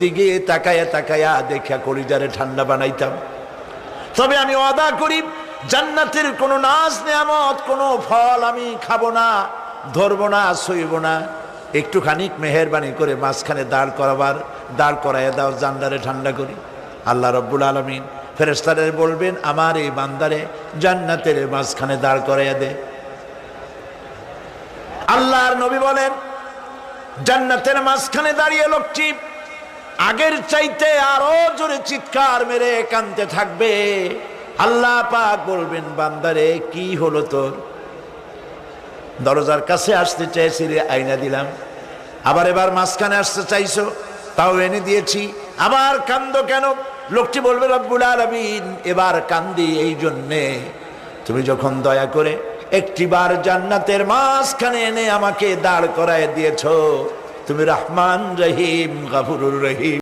দিকে তাকায়া তাকায়া দেখা কলিজারে ঠান্ডা বানাইতাম। তবে আমি ওয়াদা করি জান্নাতের কোনো নাজ নেয়ামত কোনো ফল আমি খাবো না, ধরবো না, সইব না। একটুখানি মেহেরবানি করে মাঝখানে দাঁড় করাইয়া দাও, জান্নারে ঠান্ডা করি। আল্লাহ রব্বুল আলামিন ফেরেশতাদের বলবেন আমার এই বান্দারে জান্নাতের মাঝখানে দাঁড় করাইয়া দে। আল্লাহর নবী বলেন জান্নাতের মাঝখানে দাঁড়িয়ে লোকটি আগের চাইতে আরো জোরে চিৎকার মেরে কাঁদতে থাকবে। আল্লাহ পাক বলবেন বান্দারে কি হলো তোর? দরজার কাছে আসতে চাইছি রে, আইনা দিলাম। আবার এবার মাঝখানে আসতে চাইছো, তাও এনে দিয়েছি। আবার কান্দো কেন? লোকটি বলবে রব্বুল আলামিন এবার কান্দি এই জন্যে তুমি যখন দয়া করে একটিবার জান্নাতের মাঝখানে এনে আমাকে দাঁড় করায় দিয়েছো। তুমি রহমান রহিম, গফুরুর রহিম।